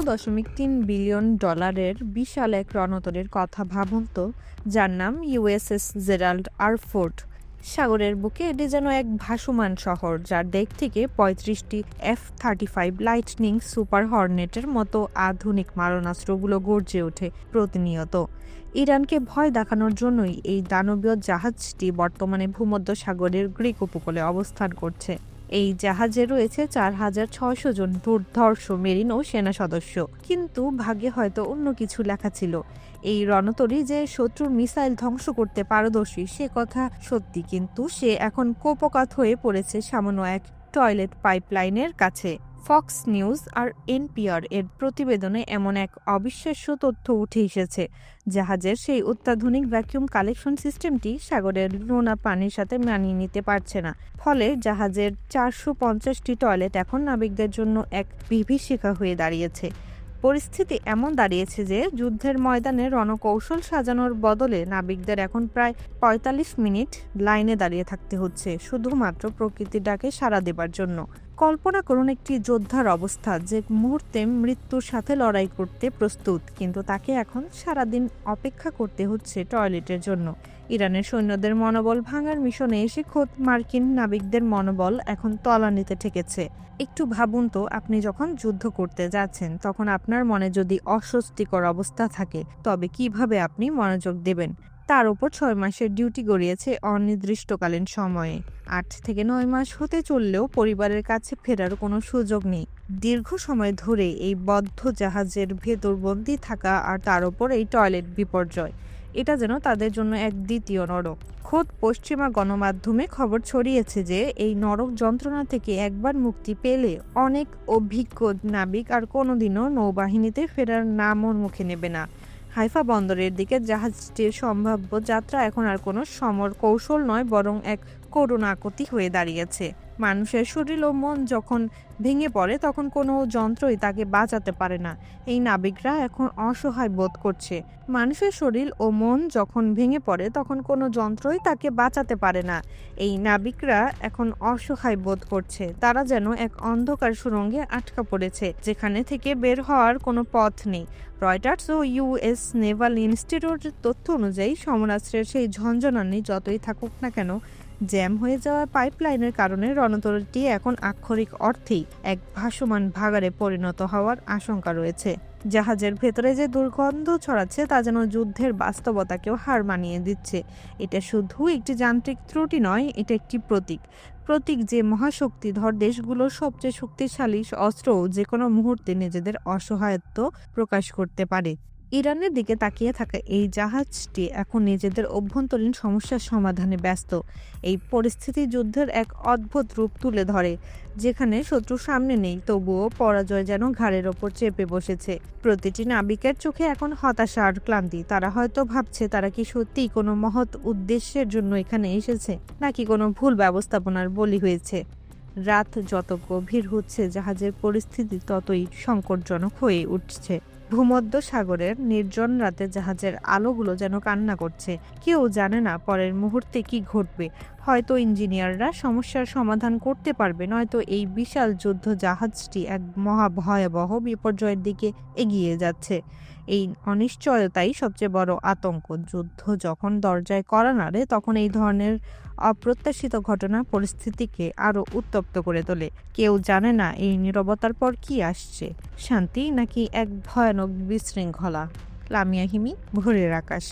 $14.3 billion বিশাল এক রণতরীর কথা ভাবুন তো, যার নাম ইউএসএস জেরাল্ড আর ফোর্ড। সাগরের বুকে এটি যেন এক ভাসমান শহর, যার দেখ থেকে ৩৫টি F-35 লাইটনিং সুপার হর্নেটের মতো আধুনিক মারণাস্ত্রগুলো গর্জে ওঠে প্রতিনিয়ত। ইরানকে ভয় দেখানোর জন্যই এই দানবীয় জাহাজটি বর্তমানে ভূমধ্যসাগরের গ্রিক উপকূলে অবস্থান করছে। এই জাহাজে রয়েছে ৪,৬০০ জন দুর্ধর্ষ মেরিন ও সেনা সদস্য। কিন্তু ভাগ্যে হয়তো অন্য কিছু লেখা ছিল। এই রণতরী যে শত্রুর মিসাইল ধ্বংস করতে পারদর্শী সে কথা সত্যি, কিন্তু সে এখন কোপকাত হয়ে পড়েছে সামান্য এক টয়লেট পাইপলাইনের কাছে। ফক্স নিউজ আর এনপিআর এর প্রতিবেদনে এমন এক অবিশ্বাস্য তথ্য উঠে এসেছে। জাহাজের সেই অত্যাধুনিক ভ্যাকুয়াম কালেকশন সিস্টেমটি সাগরের নোনা পানির সাথে মানিয়ে নিতে পারছে না। ফলে জাহাজের ৪৫০টি টয়লেট এখন নাবিকদের জন্য এক বিভীষিকা হয়ে দাঁড়িয়েছে। পরিস্থিতি এমন দাঁড়িয়েছে যে যুদ্ধের ময়দানে রণকৌশল সাজানোর বদলে নাবিকদের এখন প্রায় ৪৫ মিনিট লাইনে দাঁড়িয়ে থাকতে হচ্ছে, শুধুমাত্র প্রকৃতির ডাকে সাড়া দেবার জন্য। কল্পনা করুন একটি যোদ্ধার অবস্থা, যে মুহূর্তে মৃত্যুর সাথে লড়াই করতে প্রস্তুত, কিন্তু তাকে এখন সারাদিন অপেক্ষা করতে হচ্ছে টয়লেটের জন্য। ইরানের সৈন্যদের মনোবল ভাঙার মিশনে এসে খোদ মার্কিন নাবিকদের মনোবল এখন তলানিতে ঠেকেছে। একটু ভাবুন তো, আপনি যখন যুদ্ধ করতে যাচ্ছেন তখন আপনার মনে যদি অস্বস্তিকর অবস্থা থাকে, তবে কিভাবে আপনি মনোযোগ দেবেন? তার উপর ৬ মাসের ডিউটি গড়িয়েছে অনির্দিষ্টকালীন সময়ে। ৮ থেকে ৯ মাস হতে চললেও পরিবারের কাছে ফেরার কোনো সুযোগ নেই। দীর্ঘ সময় ধরে এই বদ্ধ জাহাজের ভেতর বন্দী থাকা, আর তার উপর এই টয়লেট বিপর্যয়, এটা যেন তাদের জন্য এক দ্বিতীয় নরক। খোদ পশ্চিমা গণমাধ্যমে খবর ছড়িয়েছে যে এই নরক যন্ত্রণা থেকে একবার মুক্তি পেলে অনেক অভিজ্ঞ নাবিক আর কোনোদিনও নৌবাহিনীতে ফেরার নামও মুখে নেবে না। হাইফা বন্দরের দিকে জাহাজটির সম্ভাব্য যাত্রা এখন আর কোনো সমর কৌশল নয়, বরং এক করুণ আকুতি হয়ে দাঁড়িয়েছে। মানুষের শরীর ও মন যখন ভেঙে পড়ে তখন কোনো যন্ত্রই তাকে বাঁচাতে পারে না। এই নাবিকরা এখন অসহায় বোধ করছে। মানুষের শরীর ও মন যখন ভেঙে পড়ে তখন কোনো যন্ত্রই তাকে বাঁচাতে পারে না। এই নাবিকরা এখন অসহায় বোধ করছে। তারা যেন এক অন্ধকার সুড়ঙ্গে আটকা পড়েছে, যেখানে থেকে বের হওয়ার কোনো পথ নেই। রয়টার্স ও ইউএস নেভাল ইনস্টিটিউটের তথ্য অনুযায়ী সমরাস্ত্রের সেই ঝঞ্ঝনানি যতই থাকুক না কেন, জ্যাম হয়ে যাওয়া পাইপলাইনের কারণে রণতরীটি এখন আক্ষরিক অর্থেই এক ভাসমান ভাগাড়ে পরিণত হওয়ার আশঙ্কা রয়েছে। জাহাজের ভেতরে যে দুর্গন্ধ ছড়াচ্ছে তা যেন যুদ্ধের বাস্তবতাকেও হার মানিয়ে দিচ্ছে। এটা শুধু একটি যান্ত্রিক ত্রুটি নয়, এটা একটি প্রতীক যে মহাশক্তিধর দেশগুলোর সবচেয়ে শক্তিশালী অস্ত্রও যে কোনো মুহূর্তে নিজেদের অসহায়ত্ব প্রকাশ করতে পারে। ইরানের দিকে তাকিয়ে থাকা এই জাহাজটি এখন নিজেদের অভ্যন্তরীণ সমস্যার সমাধানে ব্যস্ত। এই পরিস্থিতি যুদ্ধের এক অদ্ভুত রূপ তুলে ধরে, যেখানে শত্রু সামনে নেই, তবুও পরাজয় যেন ঘাড়ের ওপর চেপে বসেছে। প্রতিটি নাবিকের চোখে এখন হতাশা আর ক্লান্তি। তারা হয়তো ভাবছে তারা কি সত্যিই কোনো মহৎ উদ্দেশ্যের জন্য এখানে এসেছে, নাকি কোনো ভুল ব্যবস্থাপনার বলি হয়েছে। রাত যত গভীর হচ্ছে, জাহাজের পরিস্থিতি ততই সংকটজনক হয়ে উঠছে। ভূমধ্য সাগরের নির্জন রাতে জাহাজের আলোগুলো যেন কান্না করছে। কেউ জানে না পরের মুহূর্তে কি ঘটবে। হয়তো ইঞ্জিনিয়াররা সমস্যার সমাধান করতে পারবে, নয়তো এই বিশাল যুদ্ধ জাহাজটি এক মহাভয়াবহ বিপর্যয়ের দিকে এগিয়ে যাচ্ছে। এই অনিশ্চয়তাই সবচেয়ে বড় আতঙ্ক। যুদ্ধ যখন দরজায় কড়া নাড়ে, তখন এই ধরনের অপ্রত্যাশিত ঘটনা পরিস্থিতিকে আরও উত্তপ্ত করে তোলে। কেউ জানে না এই নীরবতার পর কি আসছে, শান্তি নাকি এক ভয়ানক বিশৃঙ্খলা। লামিয়া হিমি, ভোরের আকাশ।